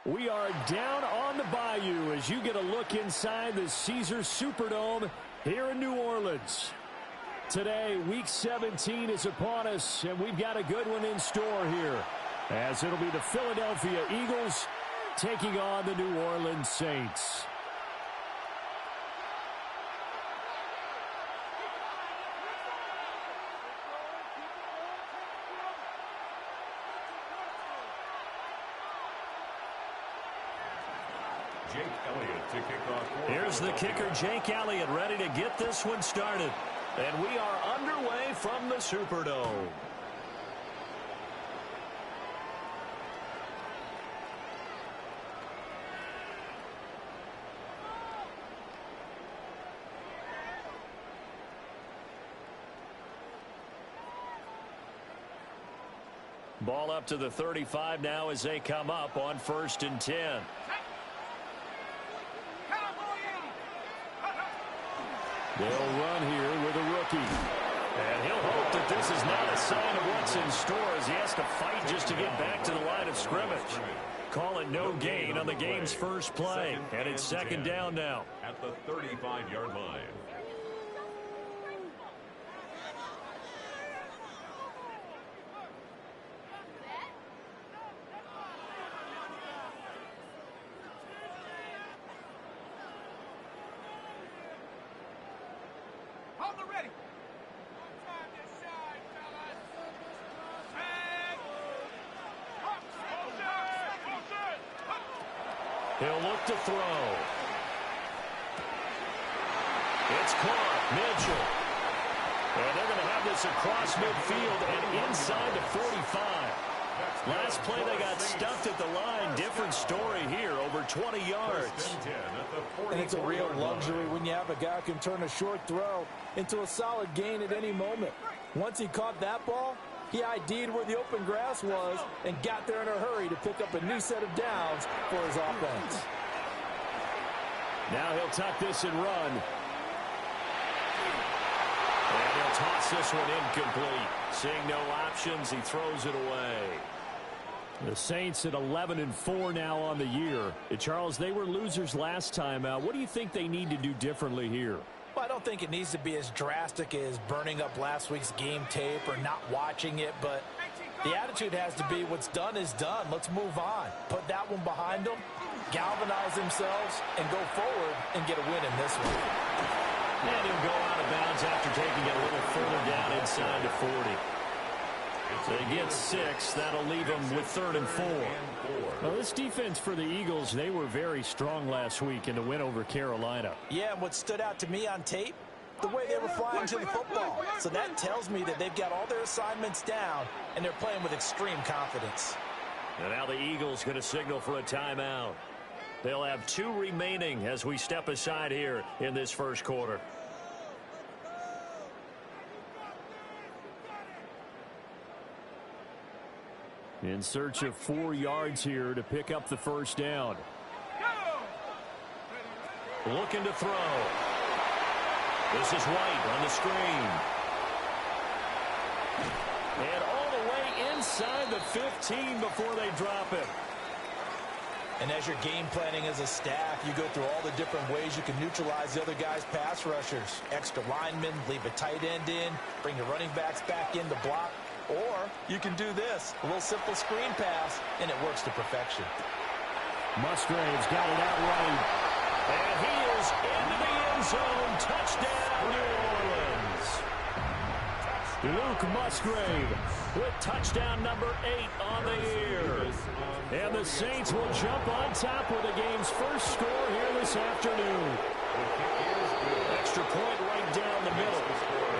We are down on the bayou as you get a look inside the Caesars Superdome here in New Orleans. Today, Week 17 is upon us, and we've got a good one in store here, as it'll be the Philadelphia Eagles taking on the New Orleans Saints. Jake Elliott to kick off. Here's the kicker, Jake Elliott, ready to get this one started. And we are underway from the Superdome. Ball up to the 35 now as they come up on 1st and 10. They'll run here with a rookie. And he'll hope that this is not a sign of what's in store as he has to fight just to get back to the line of scrimmage. Call it no gain on the game's first play. And it's 2nd down now. At the 35-yard line. He'll look to throw. It's caught. Mitchell. And they're going to have this across midfield and inside the 45. Last play they got stuffed at the line. Different story here. Over 20 yards. And it's a real luxury when you have a guy who can turn a short throw into a solid gain at any moment. Once he caught that ball, he ID'd where the open grass was and got there in a hurry to pick up a new set of downs for his offense. Now he'll tuck this and run. And he'll toss this one incomplete. Seeing no options, he throws it away. The Saints at 11-4 now on the year. Charles, they were losers last time out. What do you think they need to do differently here? Well, I don't think it needs to be as drastic as burning up last week's game tape or not watching it, but the attitude has to be what's done is done. Let's move on. Put that one behind them, galvanize themselves, and go forward and get a win in this one. And he'll go out of bounds after taking it a little further down inside the 40. So they get 6. That'll leave them with 3rd and 4. Well, this defense for the Eagles, they were very strong last week in the win over Carolina. Yeah, and what stood out to me on tape, the way they were flying to the football. So that tells me that they've got all their assignments down, and they're playing with extreme confidence. And now the Eagles going to signal for a timeout. They'll have 2 remaining as we step aside here in this first quarter. In search of 4 yards here to pick up the first down. Looking to throw. This is White on the screen. And all the way inside the 15 before they drop it. And as you're game planning as a staff, you go through all the different ways you can neutralize the other guy's pass rushers. Extra linemen, leave a tight end in, bring your running backs back in to block. Or you can do this, a little simple screen pass, and it works to perfection. Musgrave's got it out right. And he is into the end zone. Touchdown, New Orleans. Luke Musgrave with touchdown number 8 on the year. And the Saints will jump on top with the game's first score here this afternoon. Extra point right down the middle.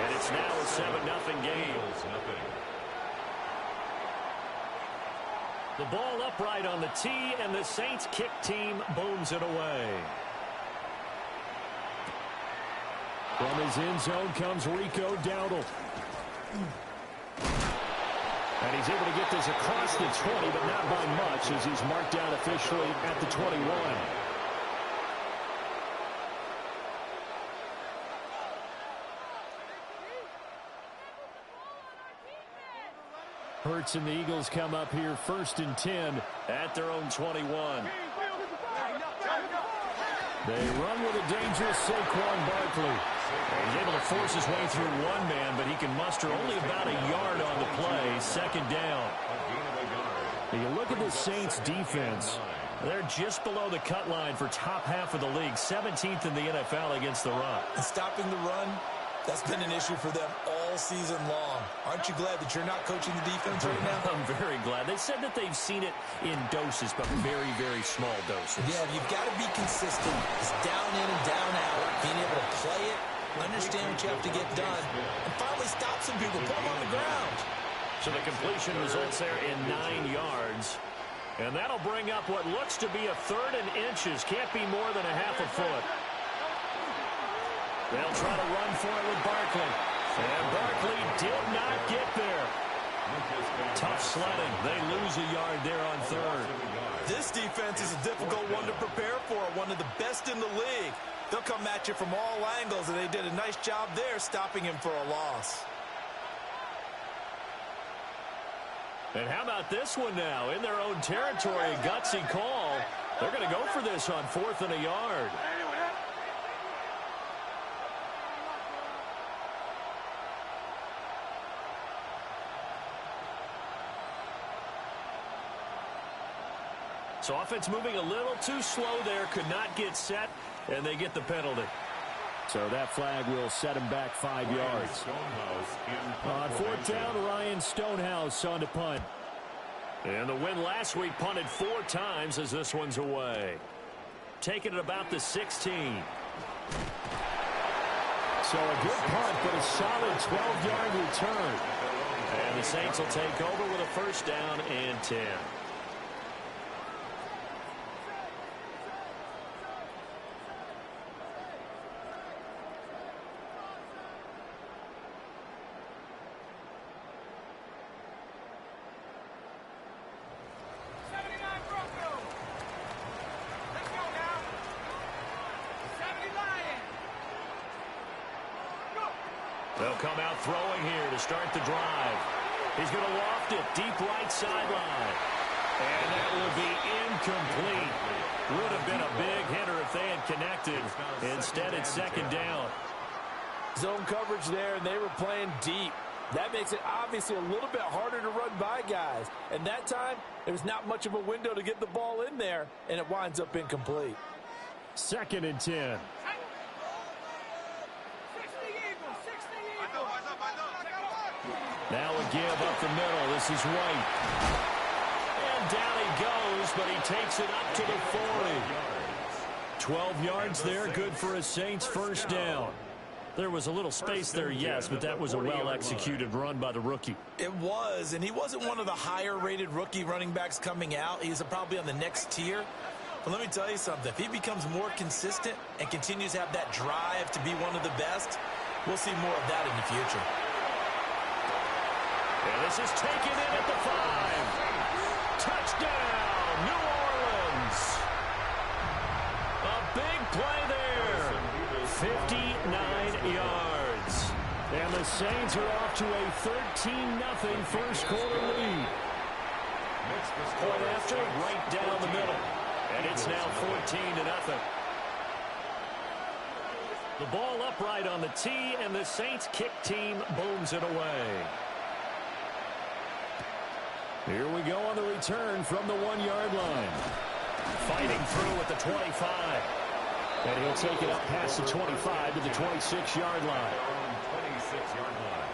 And it's now a 7-0 game. The ball upright on the tee, and the Saints kick team booms it away. From his end zone comes Rico Dowdle. And he's able to get this across the 20, but not by much as he's marked down officially at the 21. Hurts and the Eagles come up here 1st and 10 at their own 21. They run with a dangerous Saquon Barkley. He's able to force his way through one man, but he can muster only about a yard on the play. 2nd down. You look at the Saints defense. They're just below the cut line for top half of the league. 17th in the NFL against the run. And stopping the run, that's been an issue for them all season long. Aren't you glad that you're not coaching the defense right now? I'm very glad. They said that they've seen it in doses, but very, very small doses. Yeah, you've got to be consistent. It's down in and down out. Being able to play it, understand what you have to get done, and finally stop some people, put them on the ground. So the completion results there in 9 yards. And that'll bring up what looks to be a 3rd and inches. Can't be more than a half a foot. They'll try to run for it with Barkley. And Barkley did not get there. Tough sledding. They lose a yard there on 3rd. This defense is a difficult one to prepare for, one of the best in the league. They'll come at you from all angles, and they did a nice job there stopping him for a loss. And how about this one now? In their own territory, a gutsy call. They're going to go for this on 4th and a yard. So offense moving a little too slow there. Could not get set, and they get the penalty. So that flag will set him back 5 yards. On 4th down, Ryan Stonehouse on to punt. And the win last week punted 4 times as this one's away. Taking it about the 16. So a good punt, but a solid 12-yard return. And the Saints will take over with a 1st down and 10. They'll come out throwing here to start the drive. He's going to loft it deep right sideline. And that will be incomplete. Would have been a big hitter if they had connected. Instead, it's 2nd down. Zone coverage there, and they were playing deep. That makes it obviously a little bit harder to run by guys. And that time, there's not much of a window to get the ball in there, and it winds up incomplete. 2nd and 10. Now a give up the middle. This is White. And down he goes, but he takes it up to the 40. 12 yards there, good for a Saints 1st down. There was a little space there, yes, but that was a well-executed run by the rookie. It was, and he wasn't one of the higher-rated rookie running backs coming out. He's probably on the next tier. But let me tell you something. If he becomes more consistent and continues to have that drive to be one of the best, we'll see more of that in the future. And this is taken in at the 5. Touchdown, New Orleans. A big play there. 59 yards. And the Saints are off to a 13-0 first quarter lead. Point after, right down the middle. And it's now 14-0. The ball upright on the tee, and the Saints kick team booms it away. Here we go on the return from the 1-yard line. Fighting through at the 25. And he'll take it up past the 25 to the 26-yard line. 26-yard line.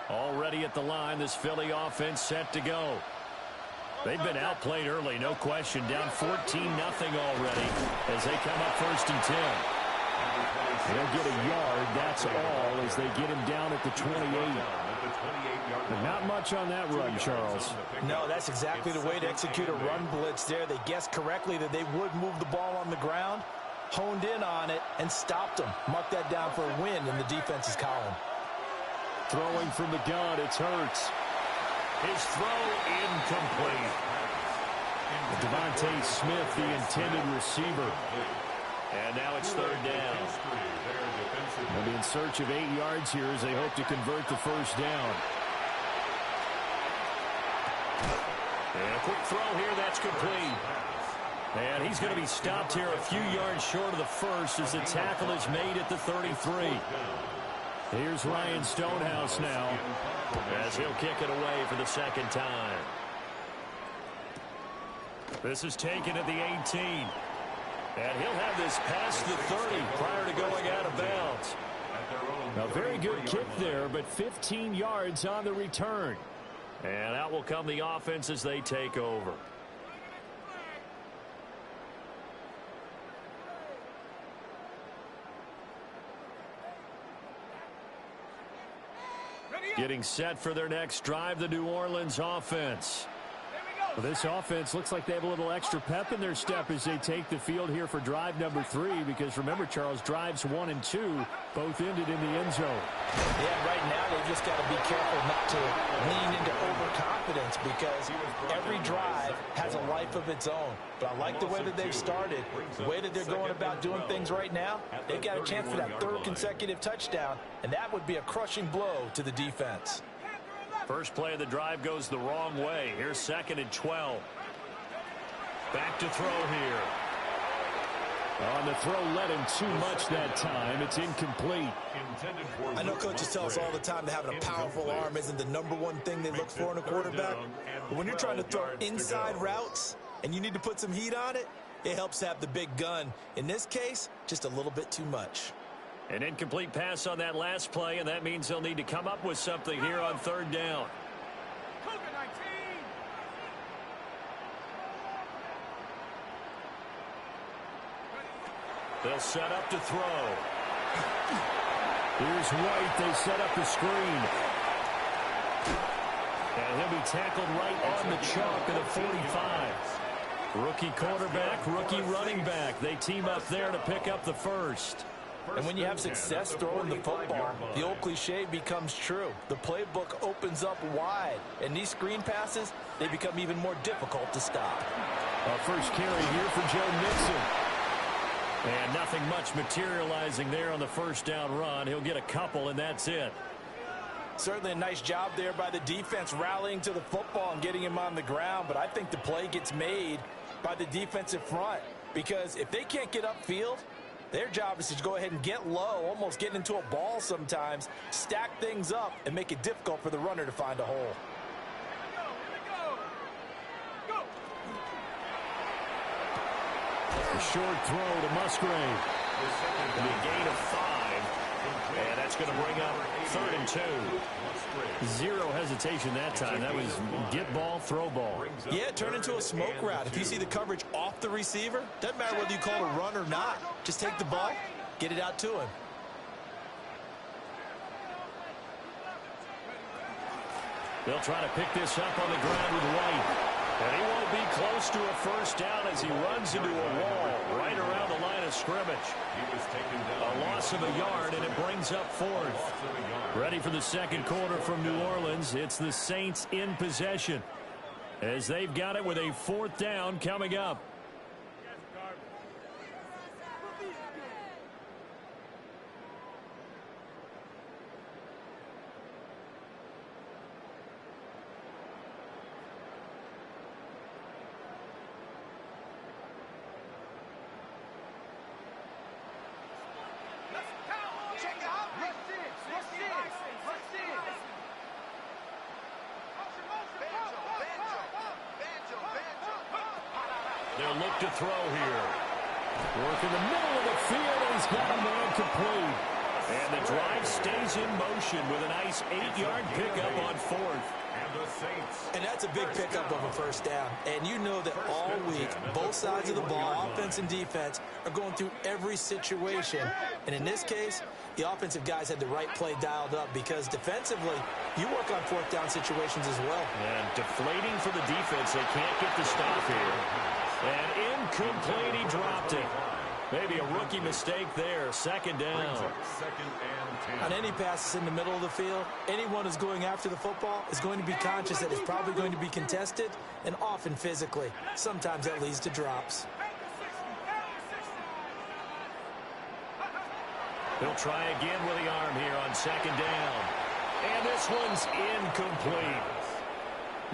Already at the line, this Philly offense set to go. They've been outplayed early, no question. Down 14-0 already as they come up 1st and 10. They'll get a yard, that's all, as they get him down at the 28. But not much on that run, Charles. No, that's exactly the way to execute a run blitz there. They guessed correctly that they would move the ball on the ground, honed in on it, and stopped them. Mark that down for a win in the defense's column. Throwing from the gun, it's Hurts. His throw incomplete. Devontae Smith, the intended receiver. And now it's third down. They'll be in search of 8 yards here as they hope to convert the first down. And a quick throw here, that's complete. And he's going to be stopped here a few yards short of the first as the tackle is made at the 33. Here's Ryan Stonehouse now as he'll kick it away for the second time. This is taken at the 18. And he'll have this past the 30 prior to going out of bounds. A very good kick there, but 15 yards on the return. And out will come the offense as they take over. Getting set for their next drive, the New Orleans offense. Well, this offense looks like they have a little extra pep in their step as they take the field here for drive number 3, because remember, Charles, drives 1 and 2 both ended in the end zone. Yeah, right now they've just got to be careful not to lean into overconfidence, because every drive has a life of its own. But I like the way that they've started, the way that they're going about doing things right now. They've got a chance for that 3rd consecutive touchdown, and that would be a crushing blow to the defense. First play of the drive goes the wrong way. Here's 2nd and 12. Back to throw here. On the throw, led him too much that time. It's incomplete. I know coaches tell us all the time that having a powerful arm isn't the #1 thing they look for in a quarterback. But when you're trying to throw inside routes and you need to put some heat on it, it helps have the big gun. In this case, just a little bit too much. An incomplete pass on that last play, and that means they'll need to come up with something here on 3rd down. They'll set up to throw. Here's White. They set up the screen. And he'll be tackled right on the chalk at the 45. Rookie quarterback, rookie running back. They team up there to pick up the first. And when you have success throwing the football, the old cliche becomes true. The playbook opens up wide. And these screen passes, they become even more difficult to stop. A first carry here for Joe Mixon. And nothing much materializing there on the first down run. He'll get a couple, and that's it. Certainly a nice job there by the defense rallying to the football and getting him on the ground. But I think the play gets made by the defensive front. Because if they can't get upfield, their job is to go ahead and get low, almost get into a ball sometimes, stack things up, and make it difficult for the runner to find a hole. A short throw to Musgrave. A gain of 5. And that's going to bring up 3rd and 2. Zero hesitation that time. That was get ball, throw ball. Yeah, turn into a smoke route. If you see the coverage off the receiver, doesn't matter whether you call it a run or not. Just take the ball, get it out to him. They'll try to pick this up on the ground with White. And he won't be close to a first down as he runs into a wall right around the line of scrimmage. A loss of a yard, and it brings up 4th. Ready for the second quarter from New Orleans. It's the Saints in possession as they've got it with a 4th down coming up. They'll look to throw here. Work in the middle of the field, and he's got a man complete. And the drive stays in motion with a nice 8-yard pickup on 4th. And that's a big pickup of a first down. And you know that all week, both sides of the ball, offense and defense, are going through every situation. And in this case, the offensive guys had the right play dialed up, because defensively, you work on 4th down situations as well. And deflating for the defense. They can't get the stop here. And incomplete, he dropped it. Maybe a rookie mistake there. 2nd down. On any passes in the middle of the field, anyone who's going after the football is going to be conscious that it's probably going to be contested, and often physically. Sometimes that leads to drops. He'll try again with the arm here on second down. And this one's incomplete.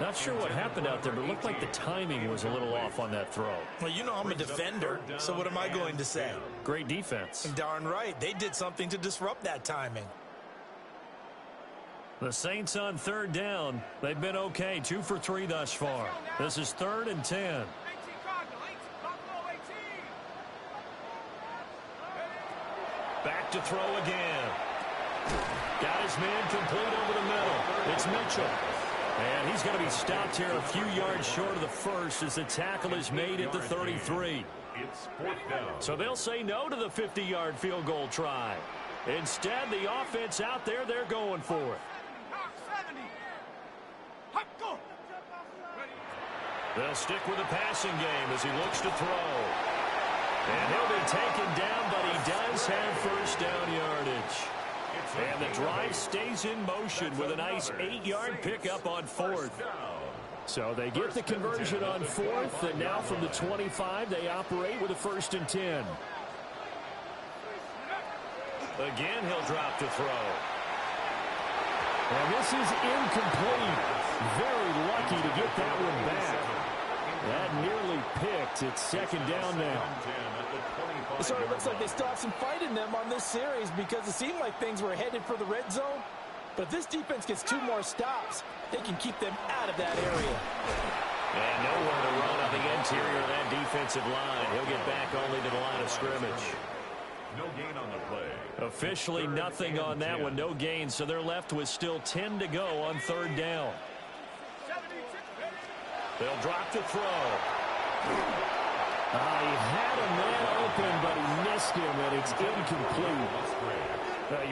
Not sure what happened out there, but it looked like the timing was a little off on that throw. Well, you know I'm a defender, so what am I going to say? Great defense. Darn right. They did something to disrupt that timing. The Saints on third down. They've been okay, 2 for 3 thus far. This is 3rd and 10. Back to throw again. Got his man complete over the middle. It's Mitchell. And he's going to be stopped here a few yards short of the first as the tackle is made at the 33. It's 4th down. So they'll say no to the 50-yard field goal try. Instead, the offense out there, they're going for it. They'll stick with the passing game as he looks to throw. And he'll be taken down, but he does have first down yardage. And the drive stays in motion with a nice 8-yard pickup on 4th. So they get the conversion on 4th, and now from the 25, they operate with a 1st and 10. Again, he'll drop to throw. And this is incomplete. Very lucky to get that one back. That nearly picked. It's second down now. It sort of looks like they still have some fight in them on this series because it seemed like things were headed for the red zone. But if this defense gets 2 more stops, they can keep them out of that area. And nowhere to run on the interior of that defensive line. He'll get back only to the line of scrimmage. No gain on the play. Officially nothing on that one. No gain, so they're left with still 10 to go on 3rd down. They'll drop to throw. He had a man open, but he missed him, and it's incomplete.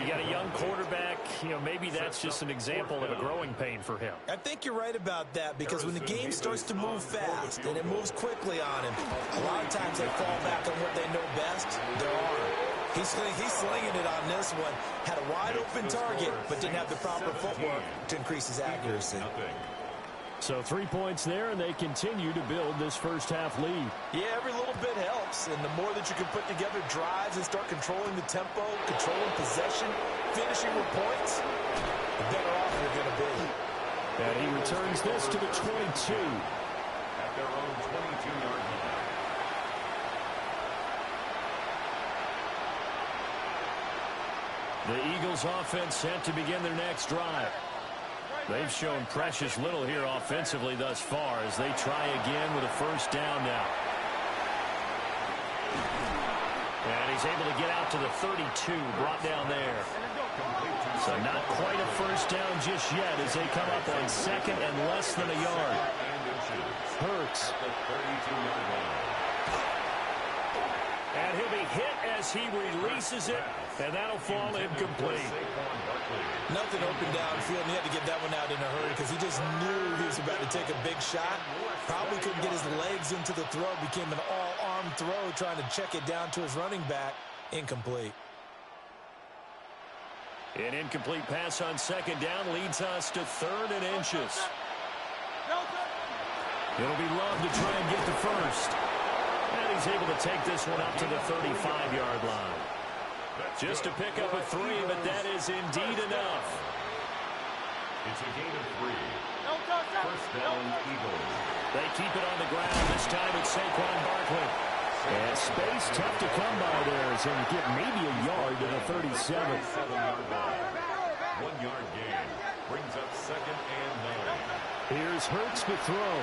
You got a young quarterback. Maybe that's just an example of a growing pain for him. I think you're right about that because when the game starts to move fast and it moves quickly on him, a lot of times they fall back on what they know best, their arm. He's slinging it on this one. Had a wide open target, but didn't have the proper footwork to increase his accuracy. So 3 points there, and they continue to build this first half lead. Yeah, every little bit helps, and the more that you can put together drives and start controlling the tempo, controlling possession, finishing with points, the better off you're going to be. And he returns this to the 22. At their own 22-yard line. The Eagles offense set to begin their next drive. They've shown precious little here offensively thus far as they try again with a first down now. And he's able to get out to the 32, brought down there. So not quite a first down just yet as they come up on 2nd and less than a yard. Hurts. And he'll be hit as he releases it, and that'll fall incomplete. Nothing open downfield, and he had to get that one out in a hurry because he just knew he was about to take a big shot. Probably couldn't get his legs into the throw. Became an all-arm throw, trying to check it down to his running back. Incomplete. An incomplete pass on 2nd down leads us to 3rd and inches. It'll be Love to try and get the first. And he's able to take this one up to the 35-yard line. Just to pick up a 3, but that is indeed enough. It's a gain of 3. First down, Eagles. They keep it on the ground. This time it's Saquon Barkley. And space tough to come by there as they get maybe a yard to the 37. 7-yard line. 1-yard gain. Brings up 2nd and 9. Here's Hurts to throw.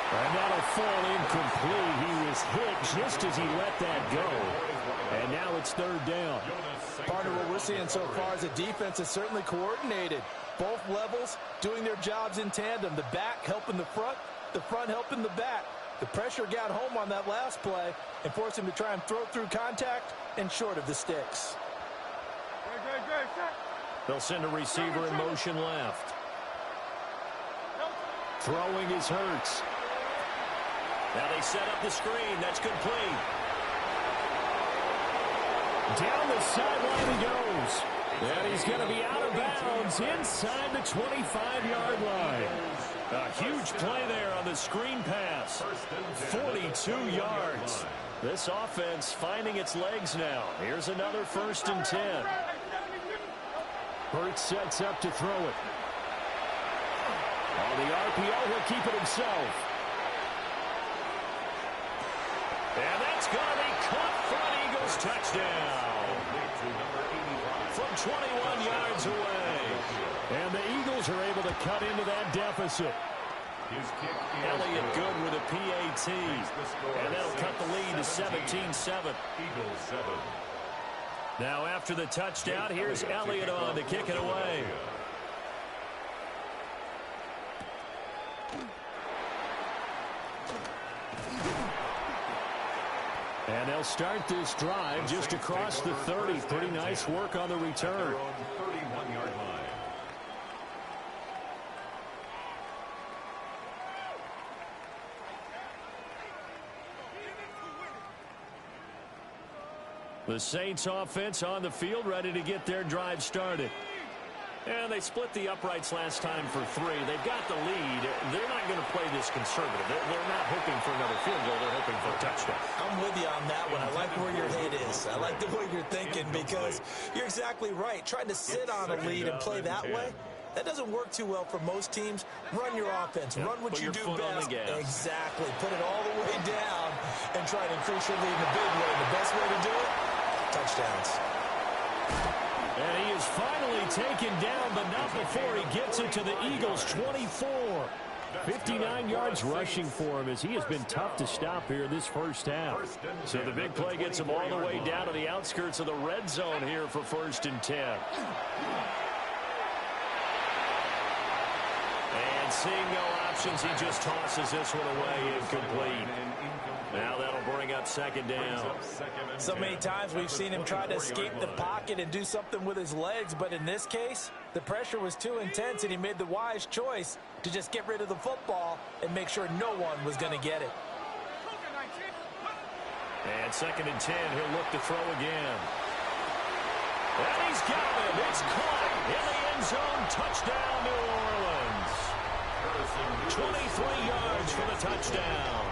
And that'll fall incomplete. He was hit just as he let that go. And now it's 3rd down. Partner, what we're seeing so far is a defense that's certainly coordinated. Both levels doing their jobs in tandem. The back helping the front helping the back. The pressure got home on that last play and forced him to try and throw through contact and short of the sticks. They'll send a receiver in motion left. Throwing is Hurts. Now they set up the screen. That's complete. Down the sideline he goes. And he's going to be out of bounds inside the 25-yard line. A huge play there on the screen pass. 42 yards. This offense finding its legs now. Here's another 1st and 10. Hurts sets up to throw it. On the RPO, he'll keep it himself. And that's going to be caught for an Eagles touchdown. From 21 yards away. And the Eagles are able to cut into that deficit. Elliott good with a PAT. And that'll cut the lead to 17-7. Eagles 7. Now after the touchdown, here's Elliott on to kick it away. And they'll start this drive just across the 30. Pretty nice work on the return. 31-yard line. The Saints offense on the field, ready to get their drive started. And they split the uprights last time for 3. They've got the lead. They're not going to play this conservative. They're not hoping for another field goal. They're hoping for a touchdown. I'm with you on that one. I like where your head is. I like the way you're thinking because you're exactly right. Trying to sit on a lead and play that way, that doesn't work too well for most teams. Run your offense. Run what you do best. Exactly. Put it all the way down and try to increase your lead in a big way. The best way to do it, touchdowns. And he is finally taken down, but not before he gets it to the Eagles' 24. 59 yards rushing for him as he has been tough to stop here this first half. So the big play gets him all the way down to the outskirts of the red zone here for 1st and 10. And seeing no options, he just tosses this one away incomplete. Now that'll bring up 2nd down. So many times we've seen him try to escape the pocket and do something with his legs, but in this case, the pressure was too intense and he made the wise choice to just get rid of the football and make sure no one was going to get it. And 2nd and 10, he'll look to throw again. And he's got it. It's caught in the end zone. Touchdown, New Orleans. 23 yards for the touchdown.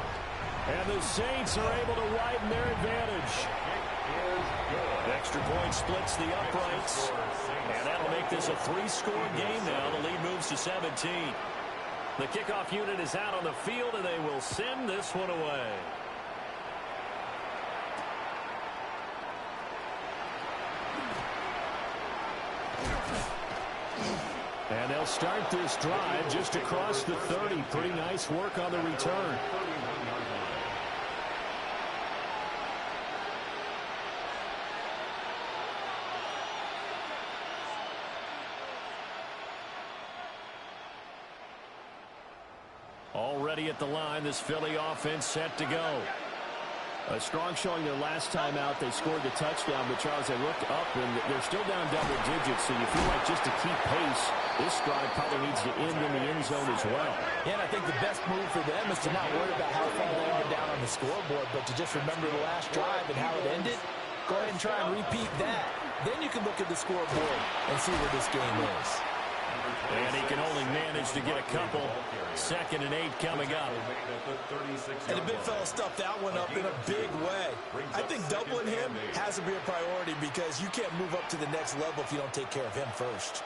And the Saints are able to widen their advantage. Extra point splits the uprights. And that'll make this a 3-score game now. The lead moves to 17. The kickoff unit is out on the field, and they will send this one away. And they'll start this drive just across the 30. Pretty nice work on the return. Already at the line, this Philly offense set to go. A strong showing their last time out. They scored the touchdown, but Charles, they looked up, and they're still down double digits, so you feel like just to keep pace, this drive probably needs to end in the end zone as well. Yeah, and I think the best move for them is to not worry about how far they are down on the scoreboard, but to just remember the last drive and how it ended. Go ahead and try and repeat that. Then you can look at the scoreboard and see where this game is. And he can only manage to get a couple. 2nd and 8 coming up. And the big fella stuffed that one up in a big way. I think doubling him has to be a priority because you can't move up to the next level if you don't take care of him first.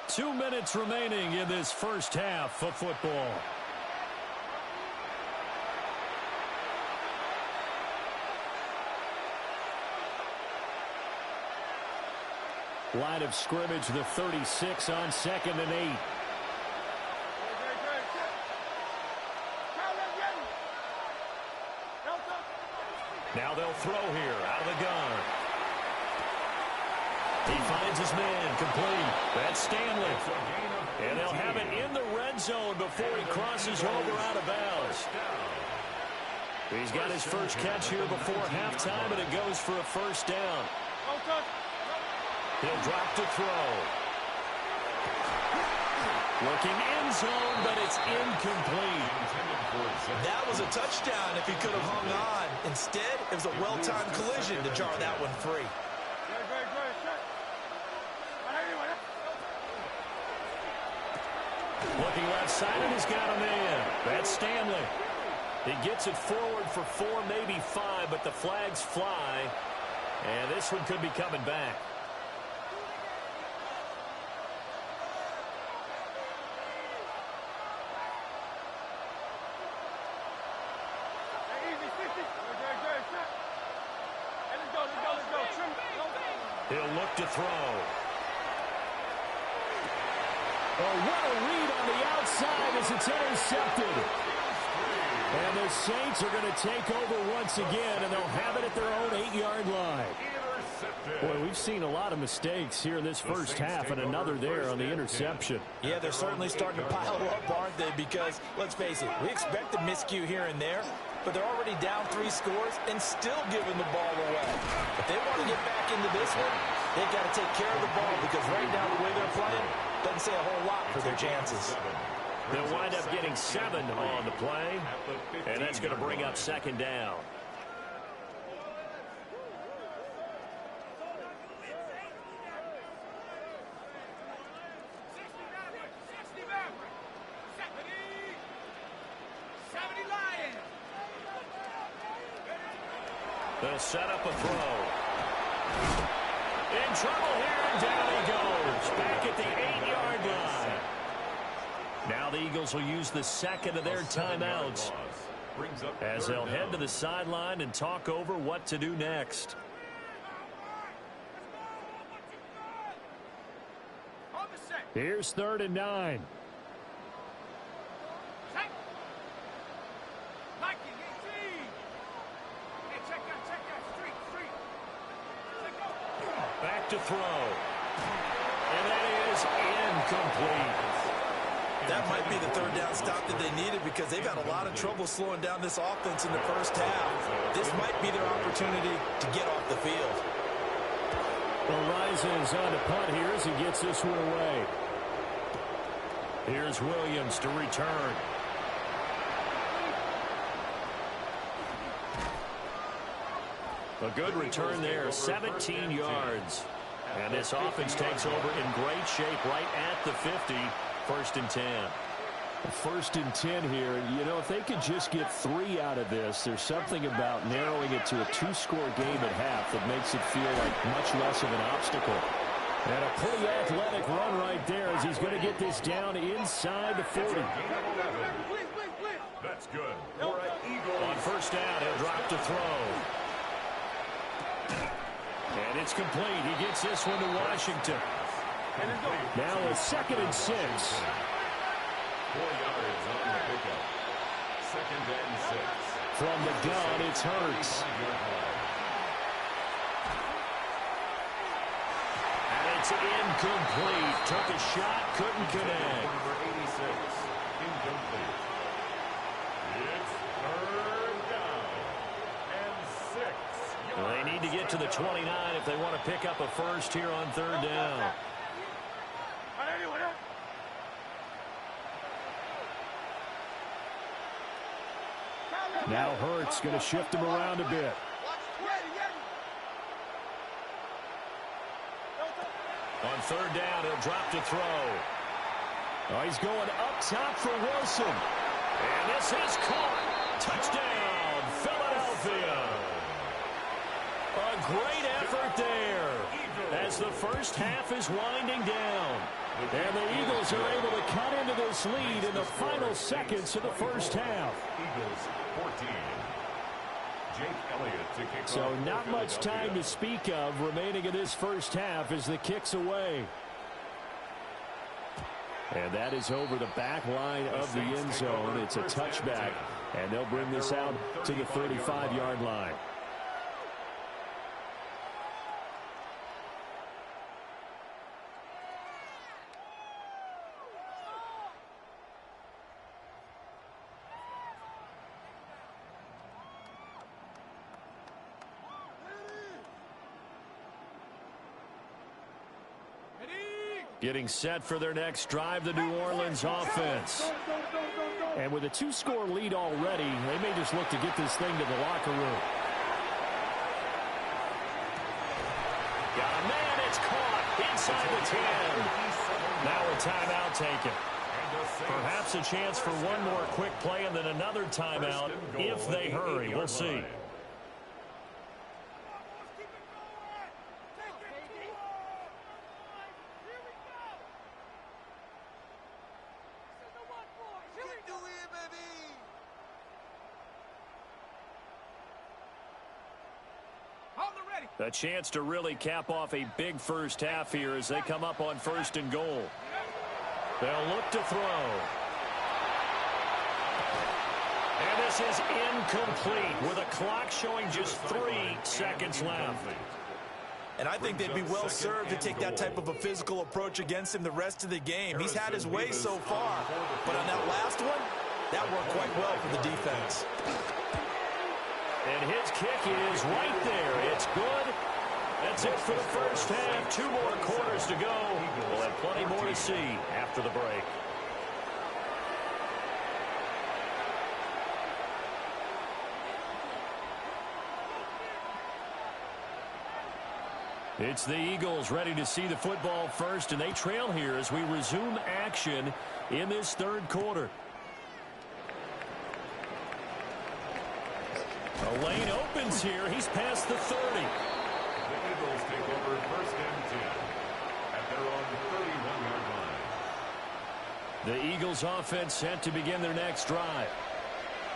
2 minutes remaining in this first half of football. Line of scrimmage, the 36 on 2nd and 8. Now they'll throw here out of the gun. He finds his man complete. That's Stanley. And they'll have it in the red zone before he crosses over out of bounds. He's got his first catch here before halftime, and it goes for a 1st down. He'll drop to throw. Looking end zone, but it's incomplete. That was a touchdown if he could have hung on. Instead, it was a well-timed collision to jar that one free. Looking left side, and he's got a man. That's Stanley. He gets it forward for 4, maybe 5, but the flags fly. And this one could be coming back. He'll look to throw. Oh, what a read on the outside as it's intercepted. And the Saints are going to take over once again, and they'll have it at their own 8-yard line. Boy, we've seen a lot of mistakes here in this first half, and another there on the interception. Yeah, they're certainly starting to pile up, aren't they? Because, let's face it, we expect a miscue here and there, but they're already down 3 scores and still giving the ball away. If they want to get back into this one, they've got to take care of the ball, because right now the way they're playing doesn't say a whole lot for their chances. They'll wind up getting 7 on the play, and that's going to bring up second down. They'll set up a throw. In trouble here, and down he goes. Back at the 8-yard line. Now the Eagles will use the second of their timeouts as they'll head to the sideline and talk over what to do next. Here's 3rd and 9. Back to throw. And that is incomplete. That might be the 3rd down stop that they needed, because they've had a lot of trouble slowing down this offense in the first half. This might be their opportunity to get off the field. Well, Rison's on the punt here as he gets this one away. Here's Williams to return. A good return there, 17 yards. And this offense takes over in great shape right at the 50. 1st and 10. 1st and 10 here. You know, if they could just get 3 out of this, there's something about narrowing it to a 2-score game at half that makes it feel like much less of an obstacle. And a pretty athletic run right there as he's going to get this down inside the 40. That's good. On 1st down, he'll drop to throw. And it's complete. He gets this one to Washington. Now a 2nd and 6. 4 yards on the pickup. 2nd and 6. From the gun, it's Hurts. And it's incomplete. Took a shot, couldn't connect. Number 86, incomplete. It's 3rd down and 6. Well, they need to get to the 29 if they want to pick up a first here on 3rd down. Now Hurts going to shift him around a bit. On 3rd down, he'll drop to throw. Oh, he's going up top for Wilson. And this is caught. Touchdown, Philadelphia. A great effort there as the first half is winding down. And the Eagles are able to cut into this lead in the final seconds of the first half. Eagles 14. Jake Elliott to kick So off not for much time Philadelphia. to speak of remaining in this first half as the kick's away. And that is over the back line of the end zone. It's a touchback, and they'll bring this out to the 35-yard line. Getting set for their next drive, the New Orleans offense. And with a 2-score lead already, they may just look to get this thing to the locker room. Got a man, it's caught inside the 10. Now a timeout taken. Perhaps a chance for one more quick play and then another timeout if they hurry. We'll see. A chance to really cap off a big first half here as they come up on 1st and goal. They'll look to throw. And this is incomplete with a clock showing just 3 seconds left. And I think they'd be well served to take that type of a physical approach against him the rest of the game. He's had his way so far, but on that last one, that worked quite well for the defense. And his kick is right there. It's good. That's it for the first half. 2 more quarters to go. We'll have plenty more to see after the break. It's the Eagles ready to see the football first, and they trail here as we resume action in this 3rd quarter. A lane opens here. He's past the 30. The Eagles take over 1st and 10 at their own 31-yard line. The Eagles offense set to begin their next drive.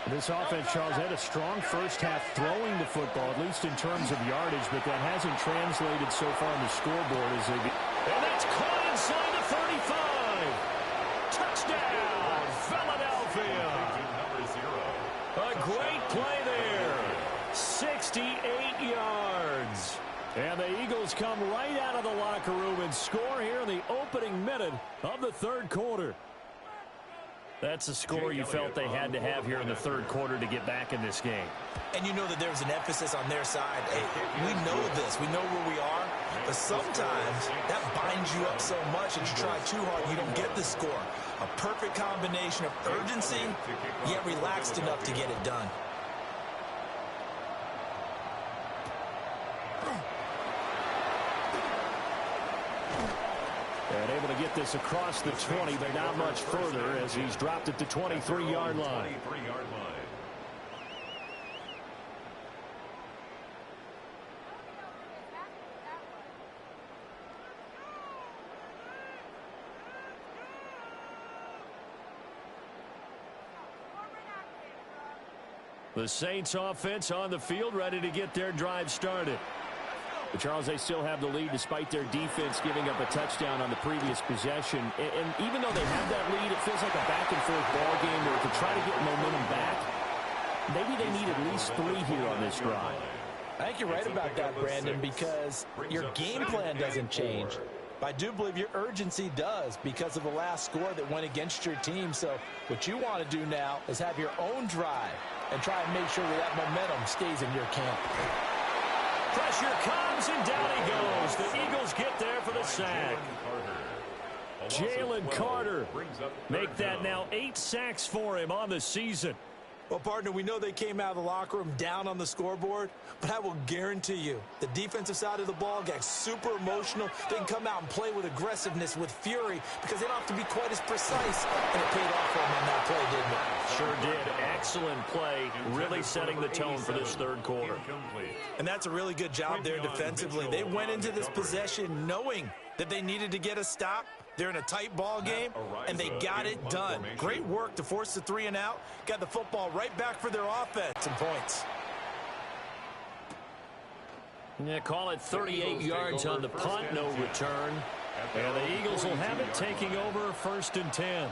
This offense, Charles, had a strong first half throwing the football, at least in terms of yardage, but that hasn't translated so far on the scoreboard as they... And that's caught inside the 35. Touchdown, Philadelphia. A great play there. 68 yards. And the Eagles come right out of the locker room and score here in the opening minute of the 3rd quarter. That's a score you felt they had to have here in the 3rd quarter to get back in this game. And you know that there's an emphasis on their side. Hey, we know this. We know where we are. But sometimes that binds you up so much that you try too hard, you don't get the score. A perfect combination of urgency, yet relaxed enough to get it done. And able to get this across the 20, but not much further as he's dropped at the 23-yard line. The Saints offense on the field ready to get their drive started. But Charles, they still have the lead despite their defense giving up a touchdown on the previous possession. And even though they have that lead, it feels like a back-and-forth ball game where to try to get momentum back, maybe they need at least 3 here on this drive. I think you're right about that, Brandon, because your game plan doesn't change. But I do believe your urgency does because of the last score that went against your team. So what you want to do now is have your own drive and try and make sure that momentum stays in your camp. Pressure comes, and down he goes. The Eagles get there for the sack. Jalen Carter make that now 8 sacks for him on the season. Well, partner, we know they came out of the locker room down on the scoreboard, but I will guarantee you the defensive side of the ball got super emotional. They can come out and play with aggressiveness, with fury, because they don't have to be quite as precise, and it paid off for them on that play, didn't it? Sure did. Excellent play, really setting the tone for this 3rd quarter. And that's a really good job there defensively. They went into this possession knowing that they needed to get a stop. They're in a tight ball game, and they got it done. Great work to force the 3 and out. Got the football right back for their offense and points. Yeah, call it 38 yards on the punt, no return. And the Eagles will have it taking over 1st and 10.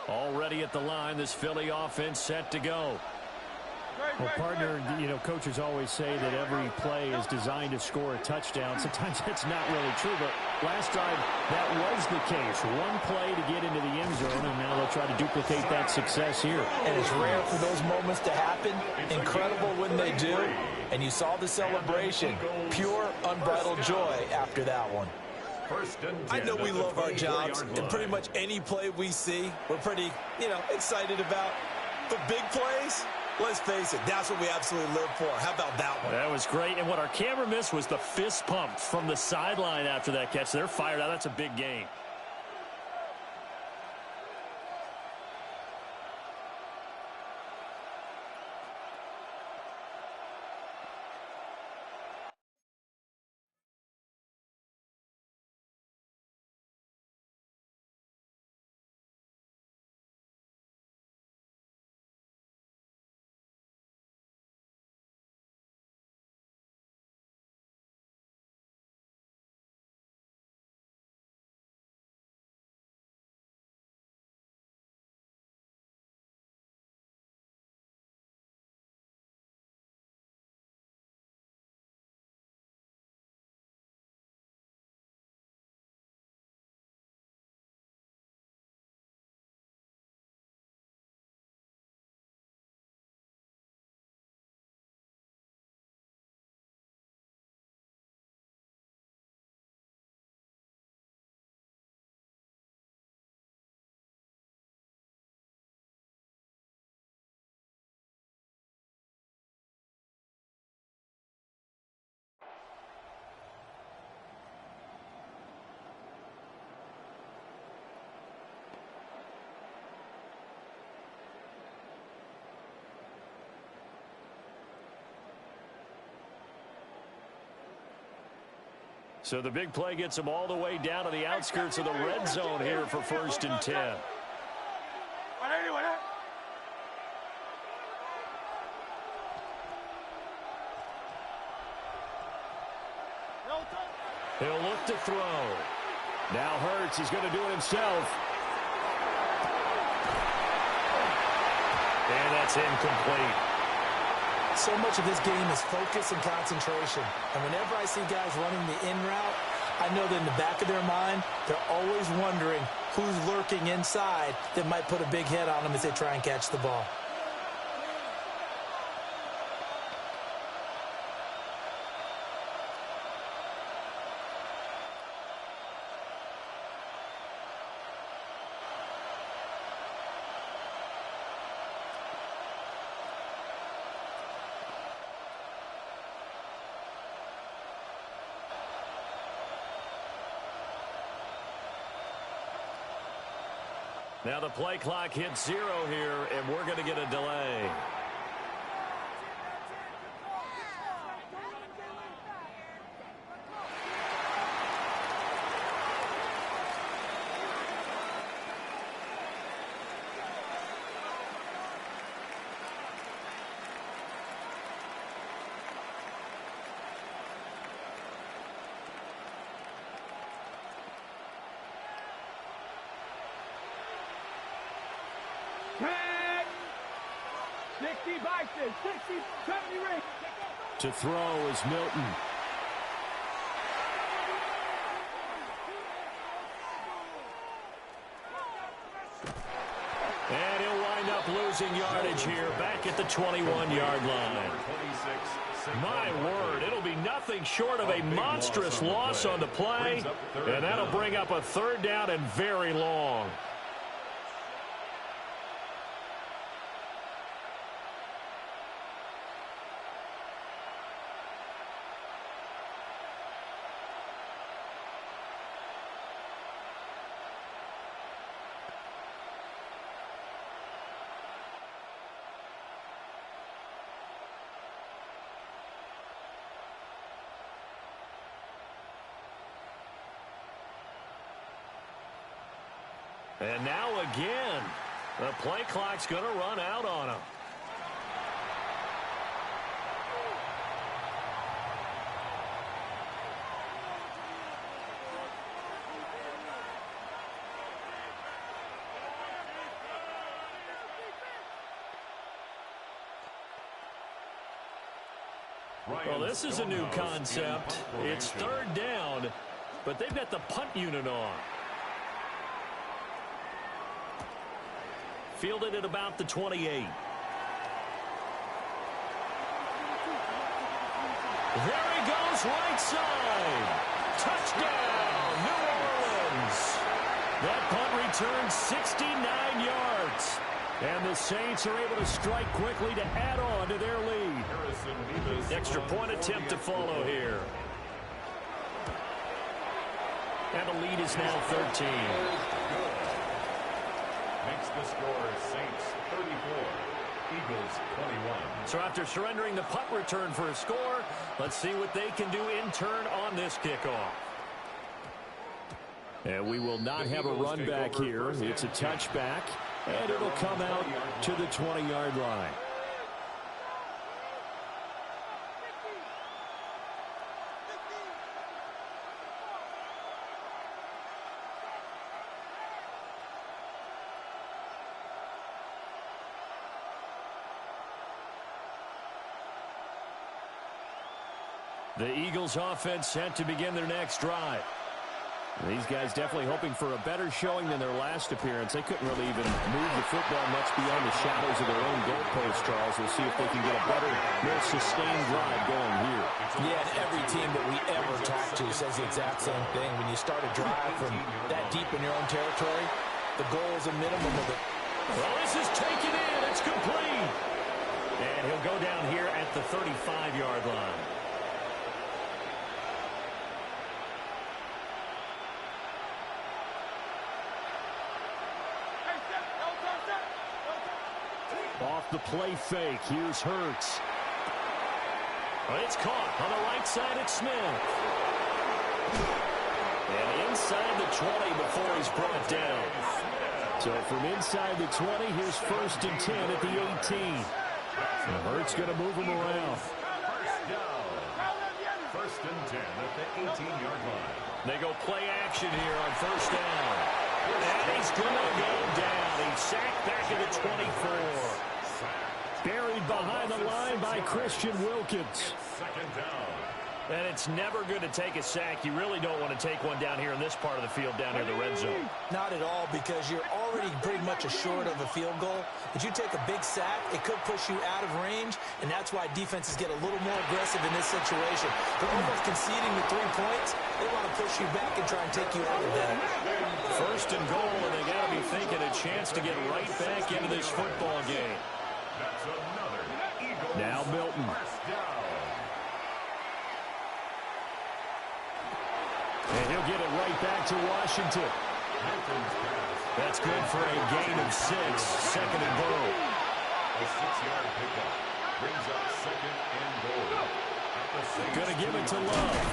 Already at the line, this Philly offense set to go. Well, partner, you know, coaches always say that every play is designed to score a touchdown. Sometimes that's not really true, but last drive, that was the case. One play to get into the end zone, and now they'll try to duplicate that success here. And it's rare for those moments to happen. Incredible when they do. And you saw the celebration. Pure, unbridled joy after that one. I know we love our jobs, and pretty much any play we see, we're pretty, excited about. But big plays, Let's face it, that's what we absolutely live for. How about that one? That was great. And what our camera missed was the fist pump from the sideline after that catch. They're fired out. That's a big game. So the big play gets them all the way down to the outskirts of the red zone here for 1st and 10. He'll look to throw. Now Hurts is going to do it himself. And that's incomplete. So much of this game is focus and concentration. And whenever I see guys running the in route, I know that in the back of their mind, they're always wondering who's lurking inside that might put a big hit on them as they try and catch the ball. Now the play clock hits 0 here, and we're going to get a delay. To throw is Milton. And he'll wind up losing yardage here back at the 21-yard line. My word, it'll be nothing short of a monstrous loss on the play, and that'll bring up a 3rd down and very long. And now again, the play clock's going to run out on him. Well, this is a new concept. It's 3rd down, but they've got the punt unit on. Fielded at about the 28. There he goes, right side. Touchdown, New Orleans. That punt returns 69 yards. And the Saints are able to strike quickly to add on to their lead. Extra point attempt to follow here. And the lead is now 13. Makes the score Saints 34, Eagles 21. So after surrendering the punt return for a score, let's see what they can do in turn on this kickoff. And we will not have a run back here. It's a touchback, and it'll come out to the 20-yard line. The Eagles offense set to begin their next drive. These guys definitely hoping for a better showing than their last appearance. They couldn't really even move the football much beyond the shadows of their own goalpost, Charles. We'll see if they can get a better, more sustained drive going here. Yeah, and every team that we ever talk to says the exact same thing. When you start a drive from that deep in your own territory, the goal is a minimum of it. Well, this is taken in. It's complete. And he'll go down here at the 35-yard line. Off the play fake, here's Hurts. Well, it's caught on the right side at Smith. And inside the 20 before he's brought down. So from inside the 20, here's 1st and 10 at the 18. So Hurts going to move him around. First and 10 at the 18-yard line. They go play action here on 1st down. And he's going to go down. He's sacked back at the 24. Buried behind the line by Christian Wilkins. Second down. And it's never good to take a sack. You really don't want to take one down here in this part of the field, down near the red zone. Not at all, because you're already pretty much assured of a field goal. If you take a big sack, it could push you out of range, and that's why defenses get a little more aggressive in this situation. They're almost conceding the 3 points. They want to push you back and try and take you out of that. 1st and goal, and they got to be thinking a chance to get right back into this football game. That's another Eagles. Now Milton. First down. And he'll get it right back to Washington. Milton's pass. That's good for a gain of 6. 2nd and goal. A 6-yard pickup brings up 2nd and goal. At the Saints Going to give it to Love.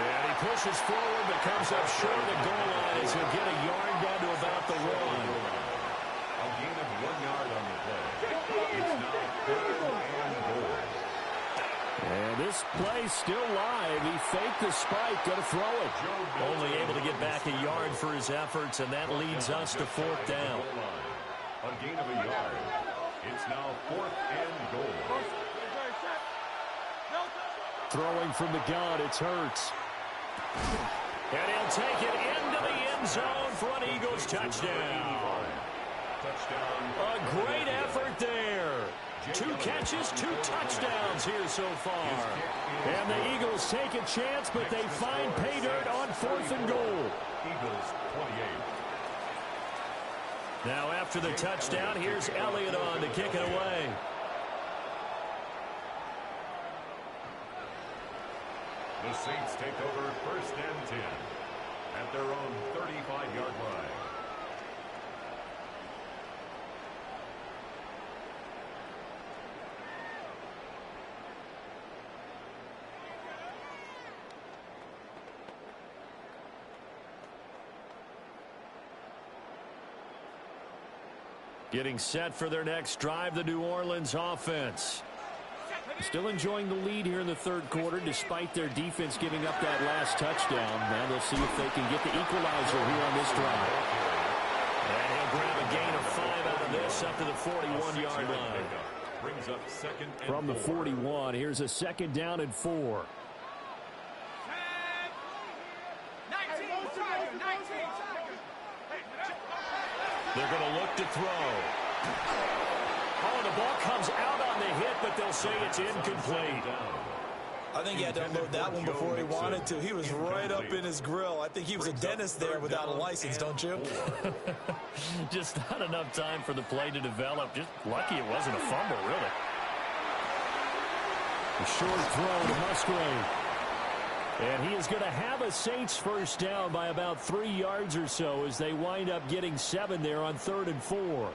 And he pushes forward but comes up short of the goal line as he'll get a yard down to about the 1. A gain of 1 yard on the play. It's now 3rd and goal. And this play's still live. He faked the spike, going to throw it. Only able to get back a yard for his efforts, and that leads us to 4th down. A gain of a yard. It's now 4th and goal. Throwing from the gun, it's Hurts. And he'll take it into the end zone for an Eagles touchdown. A great effort there. 2 catches, 2 touchdowns here so far. And the Eagles take a chance, but they find pay dirt on 4th and goal. Eagles 28. Now after the touchdown, here's Elliott on to kick it away. The Saints take over 1st and 10 at their own 35-yard line. Getting set for their next drive, the New Orleans offense. Still enjoying the lead here in the 3rd quarter, despite their defense giving up that last touchdown. Now they'll see if they can get the equalizer here on this drive. And he'll grab a gain of 5 out of this up to the 41-yard line. Brings up 2nd and From the 4. 41, here's a 2nd down and 4. They're going to look to throw. Oh, the ball comes out on the hit, but they'll say it's incomplete. I think he had to unload that one before he wanted to. He was right up in his grill. I think he was a dentist there without a license, don't you? Just not enough time for the play to develop. Just lucky it wasn't a fumble, really. A short throw to Musgrave. And he is going to have a Saints first down by about 3 yards or so as they wind up getting 7 there on 3rd and 4.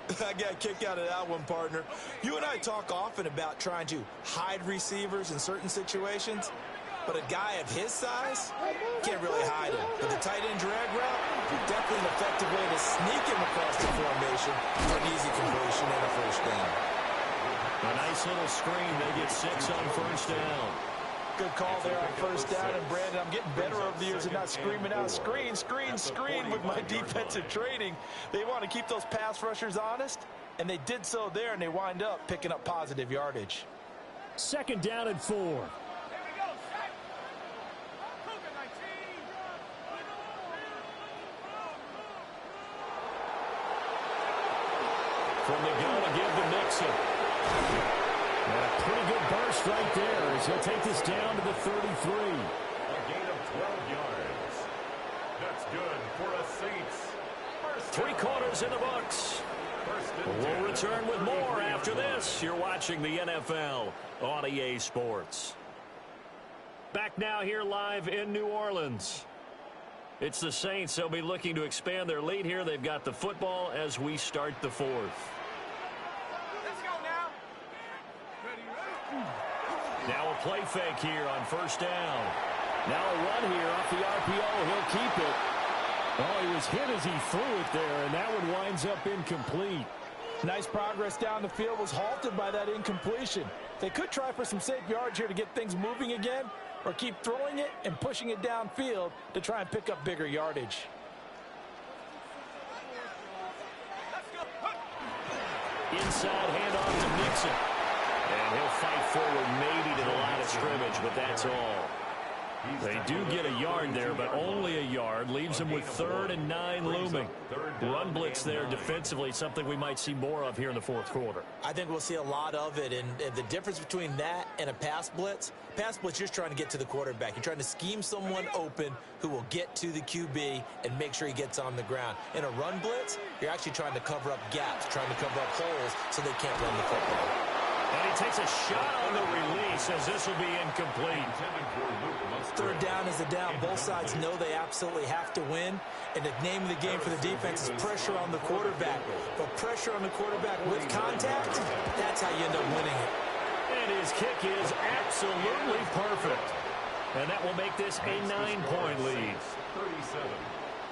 I got a kick out of that one, partner. You and I talk often about trying to hide receivers in certain situations, but a guy of his size can't really hide him. But the tight end drag route, definitely an effective way to sneak him across the formation for an easy completion and a first down. A nice little screen. They get 6 on first down. Good call there on first down. And, Brandon, I'm getting better over the years and not screaming out, screen, screen, screen with my defensive training. They want to keep those pass rushers honest, and they did so there, and they wind up picking up positive yardage. 2nd down and 4. From the gun to give to Mixon. And a pretty good burst right there as he'll take this down to the 33. A gain of 12 yards. That's good for a Saints. 3 quarters in the books. We'll return with more after this. You're watching the NFL on EA Sports. Back now here live in New Orleans. It's the Saints. They'll be looking to expand their lead here. They've got the football as we start the 4th. Now a play fake here on first down. Now a run here off the RPO. He'll keep it. Oh, he was hit as he threw it there, and that one winds up incomplete. Nice progress down the field, was halted by that incompletion. They could try for some safe yards here to get things moving again, or keep throwing it and pushing it downfield to try and pick up bigger yardage. Inside handoff to Mixon. And he'll fight forward maybe to the line of scrimmage, but that's all. They do get a yard there, but only a yard. Leaves them with 3rd and 9 looming. Run blitz there defensively, something we might see more of here in the 4th quarter. I think we'll see a lot of it, and the difference between that and a pass blitz, you're just trying to get to the quarterback. You're trying to scheme someone open who will get to the QB and make sure he gets on the ground. In a run blitz, you're actually trying to cover up gaps, trying to cover up holes so they can't run the football. And he takes a shot on the release as this will be incomplete. 3rd down is a down. Both sides know they absolutely have to win. And the name of the game for the defense is pressure on the quarterback. But pressure on the quarterback with contact, that's how you end up winning it. And his kick is absolutely perfect. And that will make this a 9-point lead. 37.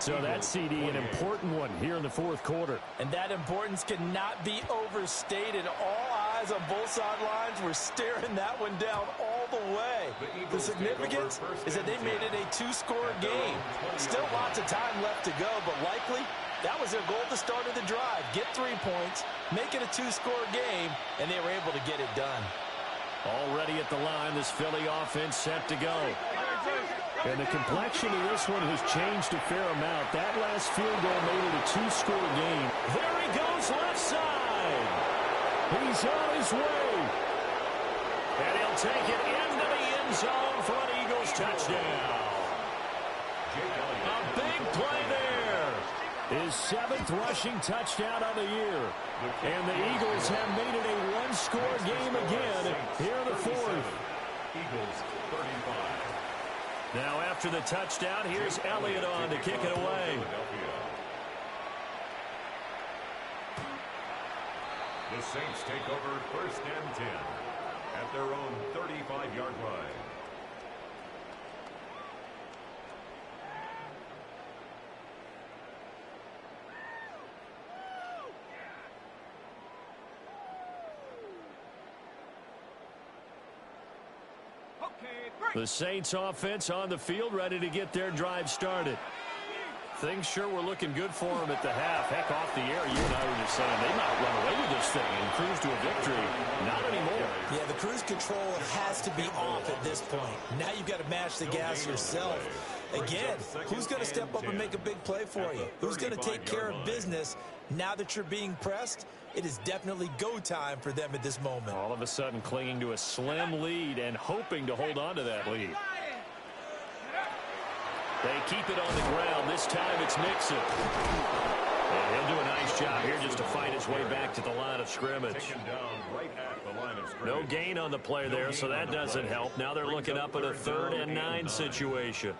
So that CD, an important one here in the 4th quarter. And that importance cannot be overstated. All eyes on both sidelines were staring that one down all the way. The significance is that they made it a 2-score game. Still lots of time left to go, but likely that was their goal at the start of the drive. Get 3 points, make it a 2-score game, and they were able to get it done. Already at the line, this Philly offense set to go. And the complexion of this one has changed a fair amount. That last field goal made it a 2-score game. There he goes left side. He's on his way. And he'll take it into the end zone for an Eagles touchdown. A big play there. His 7th rushing touchdown of the year. And the Eagles have made it a 1-score game again here in the 4th. Eagles 35. Now after the touchdown, here's Elliott on to kick it away. The Saints take over 1st and 10 at their own 35-yard line. The Saints offense on the field, ready to get their drive started. Things sure were looking good for them at the half. Heck, off the air, you and I were just saying they might run away with this thing and cruise to a victory. Not anymore. Yeah, the cruise control has to be off at this point. Now you've got to match the gas yourself. Again, who's going to step up and make a big play for you? Who's going to take care of business now that you're being pressed? It is definitely go time for them at this moment. All of a sudden clinging to a slim lead and hoping to hold on to that lead. They keep it on the ground. This time it's Mixon. And he'll do a nice job here just to fight his way back to the line of scrimmage. No gain on the play there, so that doesn't help. Now they're looking up at a 3rd and 9 situation.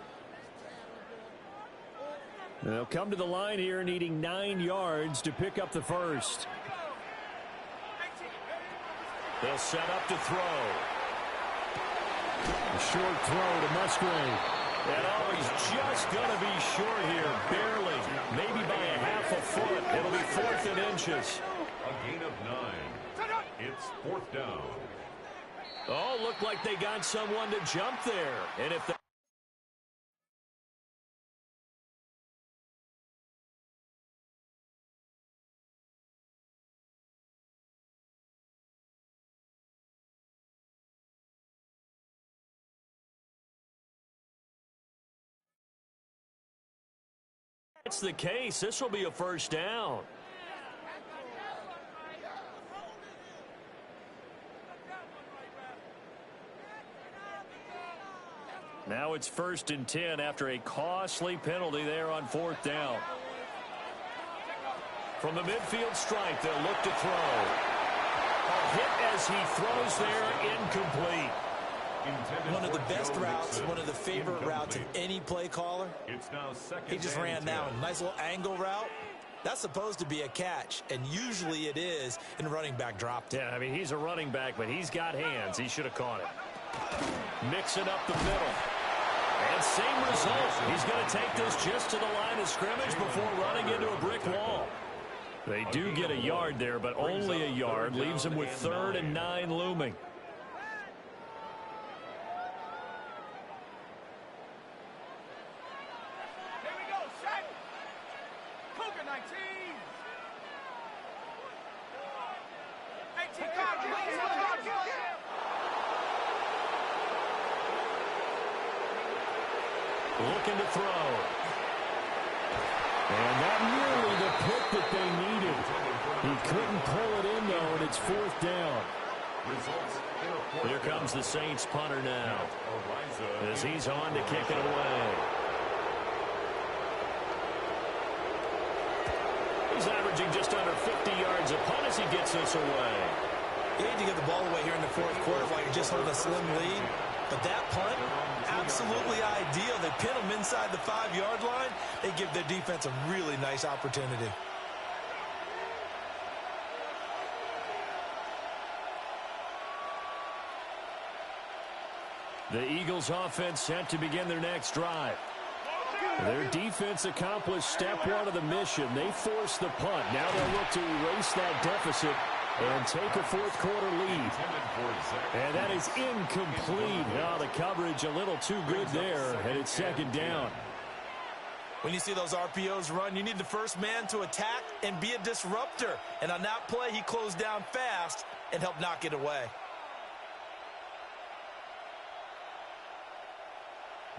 They'll come to the line here needing 9 yards to pick up the first. They'll set up to throw. A short throw to Musgrave. And always just going to be short here, barely, maybe by a half a foot. It'll be 4th and inches. A gain of 9. It's 4th down. Oh, looked like they got someone to jump there. And if that's the case, this will be a first down. Now it's 1st and 10 after a costly penalty there on 4th down. From the midfield stripe, they'll look to throw. A hit as he throws there, incomplete. One of the best routes, one of the favorite routes of any play caller. He just ran down a nice little angle route. That's supposed to be a catch, and usually it is in running back drop. Yeah, I mean, he's a running back, but he's got hands. He should have caught it. Mixing up the middle. And same result. He's going to take this just to the line of scrimmage before running into a brick wall. They do get a yard there, but only a yard. Leaves him with 3rd and 9 looming. Looking to throw. And not nearly the pick that they needed. He couldn't pull it in, though, and it's 4th down. Here comes the Saints punter now, as he's on to kick it away. He's averaging just under 50 yards a punt as he gets this away. You need to get the ball away here in the 4th quarter while you're just holding a slim lead. But that punt, absolutely ideal. They pin them inside the 5-yard line. They give their defense a really nice opportunity. The Eagles offense set to begin their next drive. Their defense accomplished step 1 of the mission. They forced the punt. Now they'll look to erase that deficit and take a 4th quarter lead. And that is incomplete. Now the coverage a little too good there, and it's 2nd down. When you see those RPOs run, you need the first man to attack and be a disruptor. And on that play, he closed down fast and helped knock it away.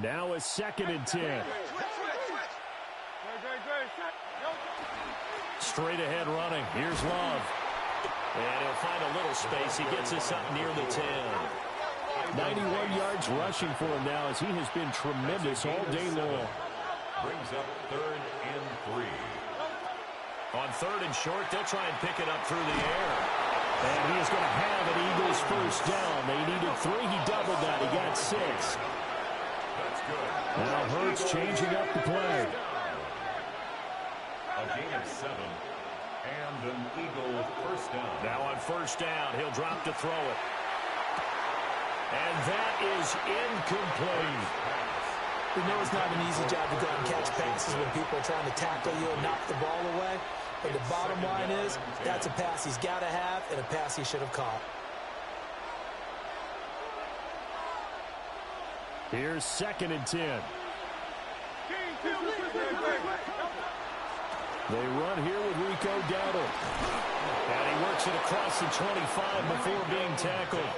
Now a 2nd and 10. Straight ahead running. Here's Love. And he'll find a little space. He gets us up near the 10. 91 yards rushing for him now as he has been tremendous all day long. Brings up 3rd and 3. On 3rd and short, they'll try and pick it up through the air. And he is going to have an Eagles first down. They needed 3. He doubled that. He got 6. That's good. Now Hurts changing up the play. A gain of 7. And an Eagle first down. Now on 1st down, he'll drop to throw it. And that is incomplete. We know it's not an easy job to go out and catch passes when people are trying to tackle you and knock the ball away. But the bottom line is, that's a pass he's got to have and a pass he should have caught. Here's 2nd and 10. They run here with Rico Dowdle. And he works it across the 25 before being tackled.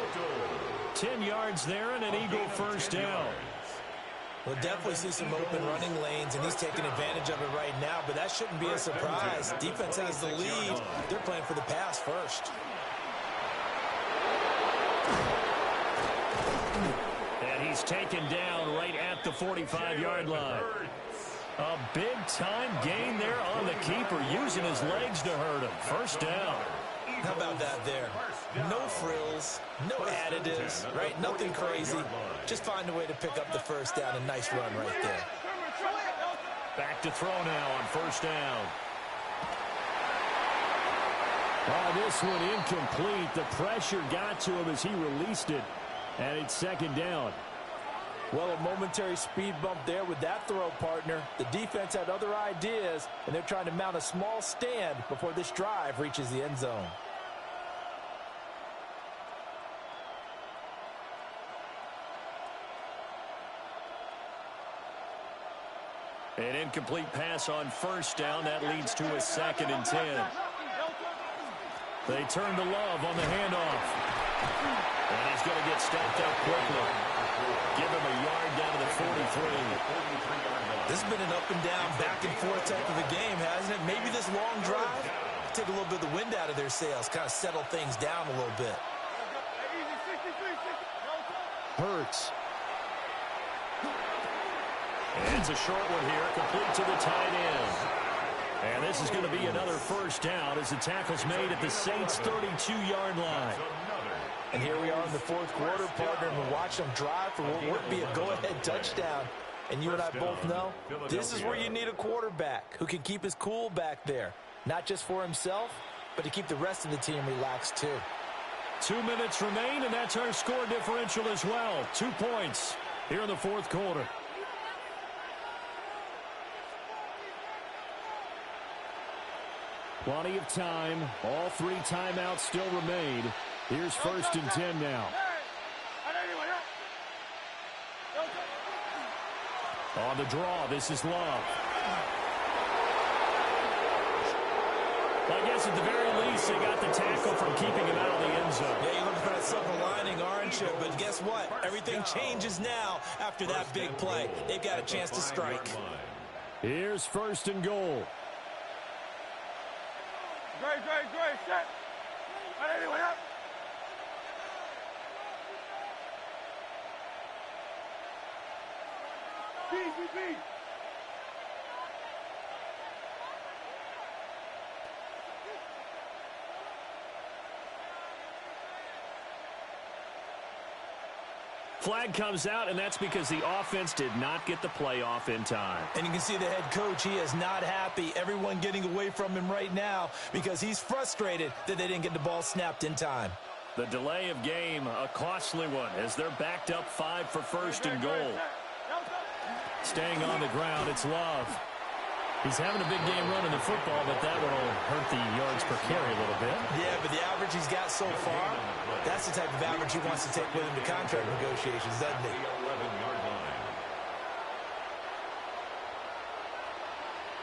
10 yards there and an Eagle first down. We'll definitely see some open running lanes, and he's taking advantage of it right now, but that shouldn't be a surprise. Defense has the lead. They're playing for the pass first. And he's taken down right at the 45-yard line. A big-time gain there on the keeper, using his legs to hurt him. First down. How about that there? No frills, no additives, right? Nothing crazy. Just find a way to pick up the first down. A nice run right there. Back to throw now on first down. Oh, this one incomplete. The pressure got to him as he released it. And it's second down. Well, a momentary speed bump there with that throw, partner. The defense had other ideas, and they're trying to mount a small stand before this drive reaches the end zone. An incomplete pass on first down. That leads to a 2nd and 10. They turn to Love on the handoff. And he's going to get stepped up quickly. Give him a yard down to the 43. This has been an up and down, back and forth type of a game, hasn't it? Maybe this long drive, take a little bit of the wind out of their sails, kind of settle things down a little bit. Hurts. And it's a short one here, complete to the tight end. And this is going to be another first down as the tackle's made at the Saints' 32-yard line. And here we are in the fourth quarter, partner, and we're watching them drive for what would be a go-ahead touchdown. And you and I both know this is where you need a quarterback who can keep his cool back there. Not just for himself, but to keep the rest of the team relaxed too. 2 minutes remain, and that's our score differential as well. 2 points here in the fourth quarter. Plenty of time. All 3 timeouts still remain. Here's 1st and 10 now. On the draw, this is Love. Well, I guess at the very least, they got the tackle from keeping him out of the end zone. Yeah, you're looking for that silver lining, aren't you? But guess what? Everything changes now after that big play. They've got a chance to strike. Here's 1st and goal. Great, set. Anyone up? B. Flag comes out, and that's because the offense did not get the play off in time. And you can see the head coach, he is not happy. Everyone getting away from him right now because he's frustrated that they didn't get the ball snapped in time. The delay of game, a costly one, as they're backed up 5 for 1st and goal. Staying on the ground, it's Love. He's having a big game running the football, but that will hurt the yards per carry a little bit. Yeah, but the average he's got so far, that's the type of average he wants to take with him to contract negotiations, doesn't he?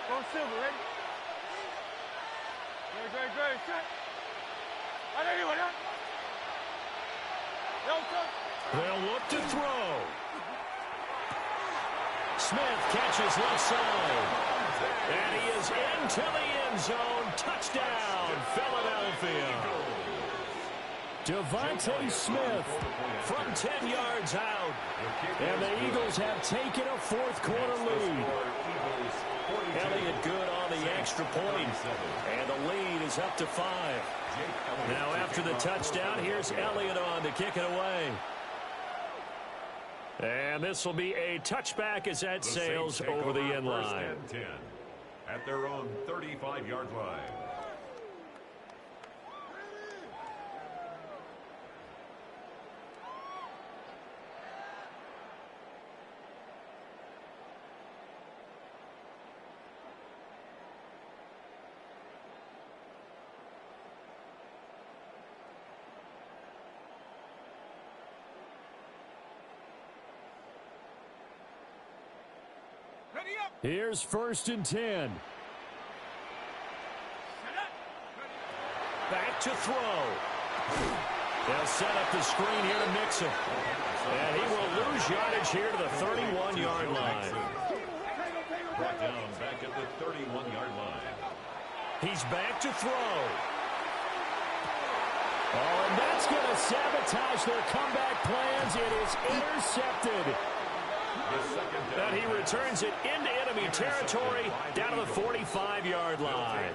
Go Silver, ready? Great, set. Anyone up? They'll look to throw. Smith catches left side. And he is into the end zone. Touchdown, Philadelphia. Devontae Smith from 10 yards out. And the Eagles have taken a fourth quarter lead. Elliott good on the extra point. And the lead is up to 5. Now after the touchdown, here's Elliott on to kick it away. And this will be a touchback as that sails over the end line. At their own 35-yard line. Here's 1st and 10. Back to throw. They'll set up the screen here to Mixon. And he will lose yardage here to the 31-yard line. Brought down back at the 31-yard line. He's back to throw. Oh, and that's going to sabotage their comeback plans. It is intercepted. And he returns it into enemy territory down to the 45-yard line.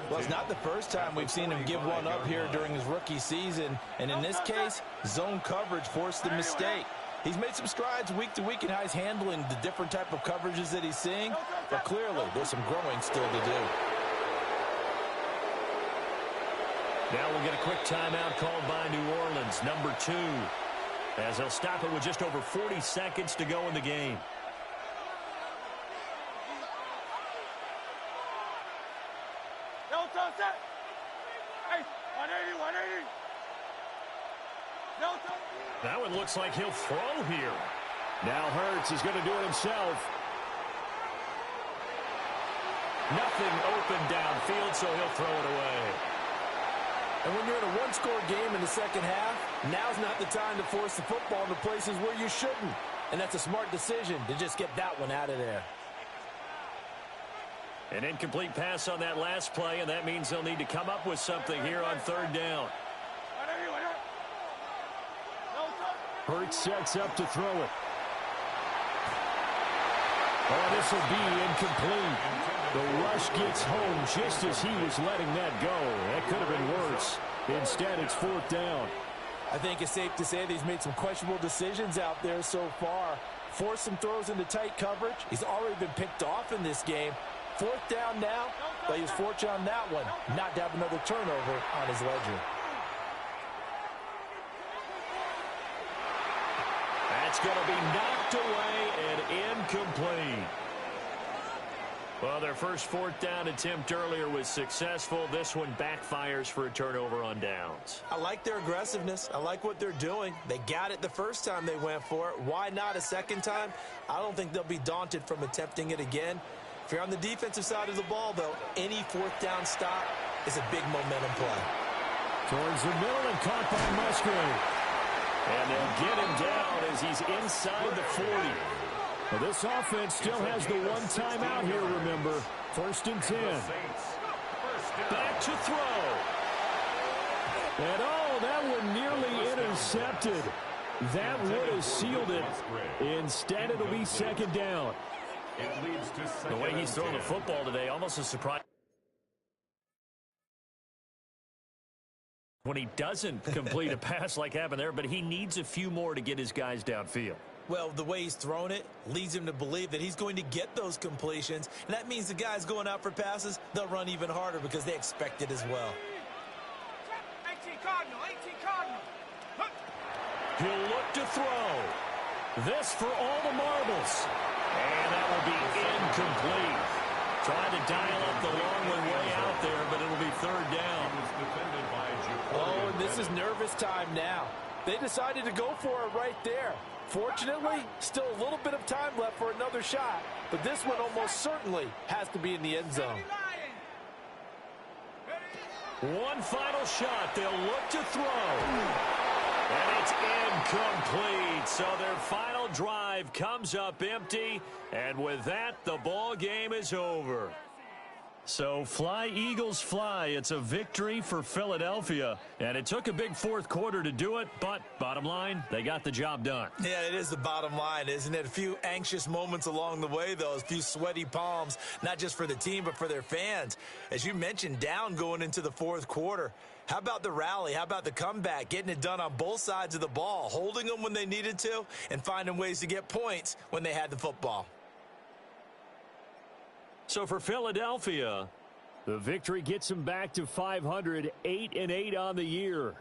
Well, it's not the first time we've seen him give one up here during his rookie season. And in this case, zone coverage forced the mistake. He's made some strides week to week in how he's handling the different type of coverages that he's seeing. But clearly, there's some growing still to do. Now we'll get a quick timeout called by New Orleans, number 2. As they'll stop it with just over 40 seconds to go in the game. That one looks like he'll throw here. Now Hurts is going to do it himself. Nothing open downfield, so he'll throw it away. And when you're in a one-score game in the second half, now's not the time to force the football into places where you shouldn't. And that's a smart decision to just get that one out of there. An incomplete pass on that last play, and that means they'll need to come up with something here on third down. Hurts sets up to throw it. Oh, this will be incomplete. The rush gets home just as he was letting that go. That could have been worse. Instead, it's fourth down. I think it's safe to say that he's made some questionable decisions out there so far. Forced some throws into tight coverage. He's already been picked off in this game. Fourth down now, but he was fortunate on that one not to have another turnover on his ledger. That's going to be knocked away and incomplete. Well, their first fourth down attempt earlier was successful. This one backfires for a turnover on downs. I like their aggressiveness. I like what they're doing. They got it the first time they went for it. Why not a second time? I don't think they'll be daunted from attempting it again. If you're on the defensive side of the ball, though, any fourth down stop is a big momentum play. Towards the middle and caught by Musgrave. And they'll get him down as he's inside the 40. Well, this offense still has the one timeout here, remember. First and 10. Back to throw. And oh, that one nearly intercepted. That would have sealed it. Instead, it'll be second down. It leads to second. The way he's throwing the football today, almost a surprise. When he doesn't complete a pass like happened there, but he needs a few more to get his guys downfield. Well, the way he's thrown it leads him to believe that he's going to get those completions. And that means the guys going out for passes, they'll run even harder because they expect it as well. 18 Cardinal, 18 Cardinal. He'll look to throw. This for all the marbles. And that will be incomplete. Trying to dial up the long one way out there, but it'll be third down. Oh, and this is nervous time now. They decided to go for it right there. Fortunately, still a little bit of time left for another shot, but this one almost certainly has to be in the end zone. One final shot. They'll look to throw. And it's incomplete. So their final drive comes up empty. And with that, the ball game is over. So fly, Eagles, fly. It's a victory for Philadelphia. And it took a big fourth quarter to do it, but bottom line, they got the job done. Yeah, it is the bottom line, isn't it? A few anxious moments along the way, though. A few sweaty palms, not just for the team, but for their fans. As you mentioned, down going into the fourth quarter. How about the rally? How about the comeback? Getting it done on both sides of the ball, holding them when they needed to, and finding ways to get points when they had the football. So for Philadelphia, the victory gets them back to 500, 8-8 on the year.